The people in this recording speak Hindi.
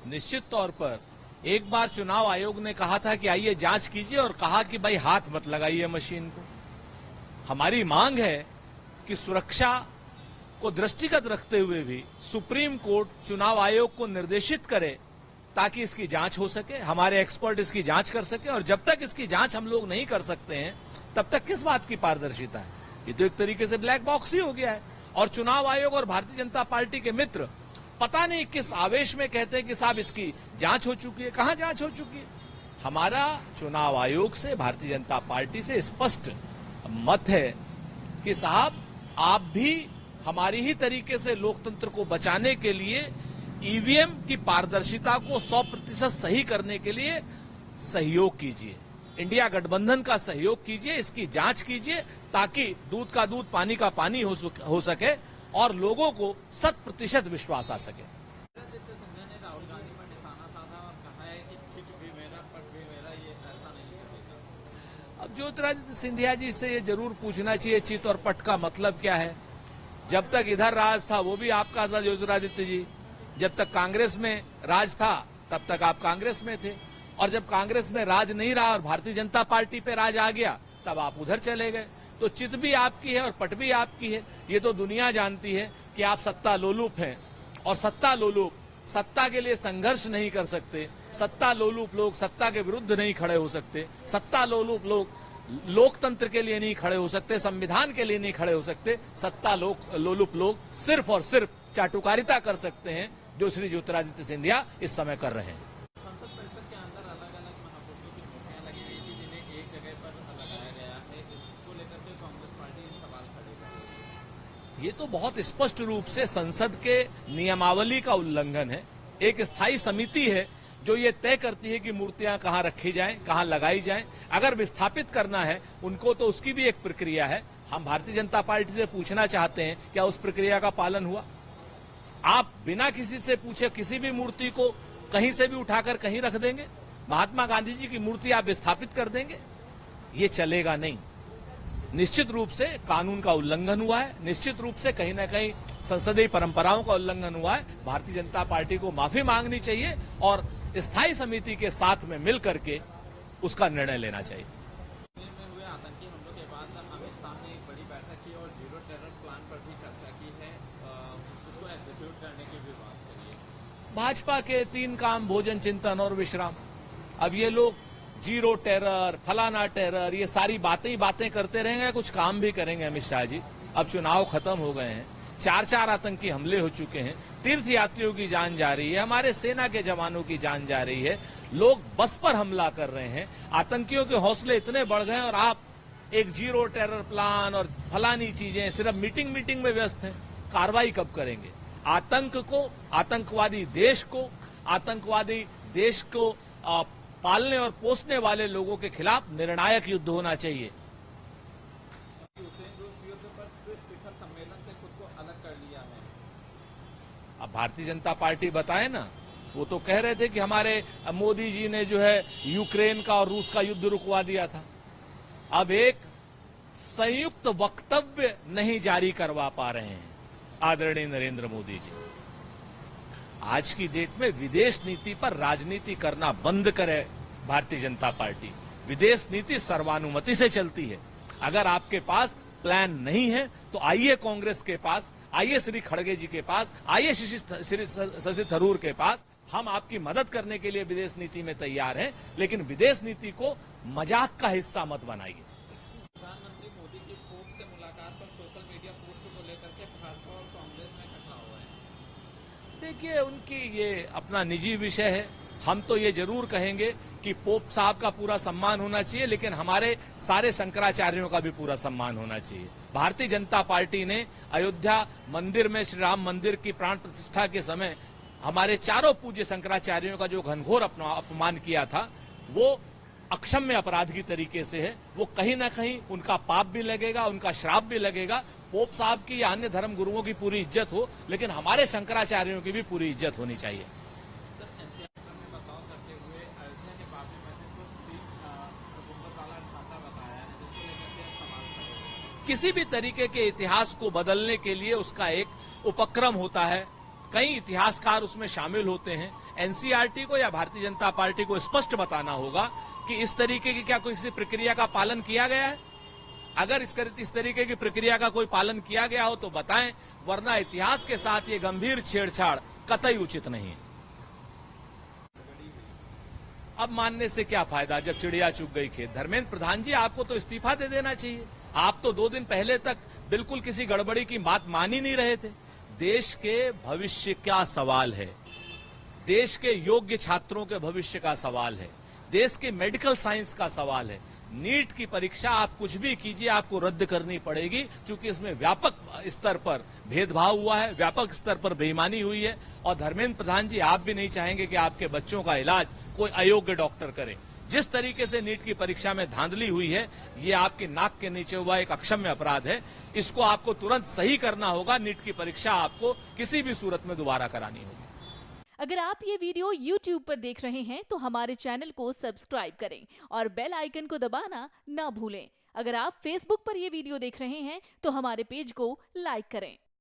निश्चित तौर पर एक बार चुनाव आयोग ने कहा था कि आइए जांच कीजिए और कहा कि भाई हाथ मत लगाइए मशीन को। हमारी मांग है कि सुरक्षा को दृष्टिगत रखते हुए भी सुप्रीम कोर्ट चुनाव आयोग को निर्देशित करे ताकि इसकी जांच हो सके, हमारे एक्सपर्ट इसकी जांच कर सके। और जब तक इसकी जांच हम लोग नहीं कर सकते हैं तब तक किस बात की पारदर्शिता है? ये तो एक तरीके से ब्लैक बॉक्स ही हो गया है। और चुनाव आयोग और भारतीय जनता पार्टी के मित्र पता नहीं किस आवेश में कहते हैं कि साहब इसकी जांच हो चुकी है। कहां जांच हो चुकी है? हमारा चुनाव आयोग से, भारतीय जनता पार्टी से स्पष्ट मत है कि साहब आप भी हमारी ही तरीके से लोकतंत्र को बचाने के लिए ईवीएम की पारदर्शिता को 100% सही करने के लिए सहयोग कीजिए, इंडिया गठबंधन का सहयोग कीजिए, इसकी जांच कीजिए ताकि दूध का दूध पानी का पानी हो सके और लोगों को 100% विश्वास आ सके। सिंधिया ने राहुल गांधी पर निशाना साधा और कहा है कि चिट भी मेरा पट भी मेरा, ये ऐसा नहीं चलेगा। अब ज्योतिरादित्य सिंधिया जी से ये जरूर पूछना चाहिए चित और पट का मतलब क्या है। जब तक इधर राज था वो भी आपका था ज्योतिरादित्य जी, जब तक कांग्रेस में राज था तब तक आप कांग्रेस में थे, और जब कांग्रेस में राज नहीं रहा और भारतीय जनता पार्टी पे राज आ गया तब आप उधर चले गए। तो चित भी आपकी है और पट भी आपकी है। ये तो दुनिया जानती है कि आप सत्ता लोलुप हैं, और सत्ता लोलुप सत्ता के लिए संघर्ष नहीं कर सकते, सत्ता लोलुप लोग सत्ता के विरुद्ध नहीं खड़े हो सकते, सत्ता लोलुप लोग लोकतंत्र के लिए नहीं खड़े हो सकते, संविधान के लिए नहीं खड़े हो सकते। सत्ता लोलुप लोग सिर्फ और सिर्फ चाटुकारिता कर सकते हैं, जो श्री ज्योतिरादित्य सिंधिया इस समय कर रहे हैं। संसद परिसर के अंदर अलग अलग महापुरुषों की मूर्तियां लगी गई थी जिन्हें एक जगह पर लगाया गया है, इसको लेकर के कांग्रेस पार्टी सवाल खड़े कर रही है। ये तो बहुत स्पष्ट रूप से संसद के नियमावली का उल्लंघन है। एक स्थायी समिति है जो ये तय करती है कि मूर्तियां कहां रखी जाएं, कहां लगाई जाएं। अगर विस्थापित करना है उनको तो उसकी भी एक प्रक्रिया है। हम भारतीय जनता पार्टी से पूछना चाहते हैं क्या उस प्रक्रिया का पालन हुआ? आप बिना किसी से पूछे किसी भी मूर्ति को कहीं से भी उठाकर कहीं रख देंगे? महात्मा गांधी जी की मूर्ति आप विस्थापित कर देंगे? ये चलेगा नहीं। निश्चित रूप से कानून का उल्लंघन हुआ है, निश्चित रूप से कहीं ना कहीं संसदीय परंपराओं का उल्लंघन हुआ है। भारतीय जनता पार्टी को माफी मांगनी चाहिए और स्थायी समिति के साथ में मिल करके उसका निर्णय लेना चाहिए। में हुए आतंकी हमलों के बाद अमित शाह ने एक बड़ी बैठक की और जीरो टेरर प्लान पर भी चर्चा की है, उसको एग्जीक्यूट करने की भी बात करी है। भाजपा के 3 काम, भोजन, चिंतन और विश्राम। अब ये लोग जीरो टेरर, फलाना टेरर, ये सारी बातें ही बातें करते रहेंगे, कुछ काम भी करेंगे अमित शाह जी? अब चुनाव खत्म हो गए हैं, 4 आतंकी हमले हो चुके हैं, तीर्थ यात्रियों की जान जा रही है, हमारे सेना के जवानों की जान जा रही है, लोग बस पर हमला कर रहे हैं, आतंकियों के हौसले इतने बढ़ गए और आप एक जीरो टेरर प्लान और फलानी चीजें सिर्फ मीटिंग में व्यस्त हैं। कार्रवाई कब करेंगे? आतंक को, आतंकवादी देश को पालने और पोसने वाले लोगों के खिलाफ निर्णायक युद्ध होना चाहिए। शिखर सम्मेलन से खुद को अलग कर लिया है। अब भारतीय जनता पार्टी बताए ना, वो तो कह रहे थे कि हमारे मोदी जी ने जो है यूक्रेन का और रूस का युद्ध रुकवा दिया था। अब एक संयुक्त वक्तव्य नहीं जारी करवा पा रहे हैं आदरणीय नरेंद्र मोदी जी। आज की डेट में विदेश नीति पर राजनीति करना बंद करे भारतीय जनता पार्टी। विदेश नीति सर्वानुमति से चलती है। अगर आपके पास प्लान नहीं है तो आइए कांग्रेस के पास, आइए श्री खड़गे जी के पास, आइए श्री शशि थरूर के पास। हम आपकी मदद करने के लिए विदेश नीति में तैयार हैं, लेकिन विदेश नीति को मजाक का हिस्सा मत बनाइए। प्रधानमंत्री मोदी की पोप से मुलाकात पर सोशल मीडिया पोस्ट को लेकर के भाजपा और कांग्रेस में इकट्ठा हुआ है। देखिए, उनकी ये अपना निजी विषय है। हम तो ये जरूर कहेंगे कि पोप साहब का पूरा सम्मान होना चाहिए, लेकिन हमारे सारे शंकराचार्यों का भी पूरा सम्मान होना चाहिए। भारतीय जनता पार्टी ने अयोध्या मंदिर में श्री राम मंदिर की प्राण प्रतिष्ठा के समय हमारे चारों पूज्य शंकराचार्यों का जो घनघोर अपमान किया था, वो अक्षम्य अपराध की तरीके से है। वो कहीं ना कहीं उनका पाप भी लगेगा, उनका श्राप भी लगेगा। पोप साहब की या अन्य धर्म गुरुओं की पूरी इज्जत हो, लेकिन हमारे शंकराचार्यों की भी पूरी इज्जत होनी चाहिए। किसी भी तरीके के इतिहास को बदलने के लिए उसका एक उपक्रम होता है, कई इतिहासकार उसमें शामिल होते हैं। एनसीईआरटी को या भारतीय जनता पार्टी को स्पष्ट बताना होगा कि इस तरीके की क्या कोई किसी प्रक्रिया का पालन किया गया है। अगर इस तरीके की प्रक्रिया का कोई पालन किया गया हो तो बताएं, वरना इतिहास के साथ ये गंभीर छेड़छाड़ कतई उचित नहीं है। अब मानने से क्या फायदा जब चिड़िया चुग गई खेत। धर्मेंद्र प्रधान जी, आपको तो इस्तीफा दे देना चाहिए। आप तो 2 दिन पहले तक बिल्कुल किसी गड़बड़ी की बात मान ही नहीं रहे थे। देश के भविष्य का सवाल है, देश के योग्य छात्रों के भविष्य का सवाल है, देश के मेडिकल साइंस का सवाल है। नीट की परीक्षा आप कुछ भी कीजिए, आपको रद्द करनी पड़ेगी, क्योंकि इसमें व्यापक स्तर पर भेदभाव हुआ है, व्यापक स्तर पर बेईमानी हुई है। और धर्मेंद्र प्रधान जी, आप भी नहीं चाहेंगे कि आपके बच्चों का इलाज कोई अयोग्य डॉक्टर करे। जिस तरीके से नीट की परीक्षा में धांधली हुई है, ये आपकी नाक के नीचे हुआ एक अक्षम्य अपराध है। इसको आपको तुरंत सही करना होगा। नीट की परीक्षा आपको किसी भी सूरत में दोबारा करानी होगी। अगर आप ये वीडियो YouTube पर देख रहे हैं तो हमारे चैनल को सब्सक्राइब करें और बेल आइकन को दबाना ना भूलें। अगर आप Facebook पर ये वीडियो देख रहे हैं तो हमारे पेज को लाइक करें।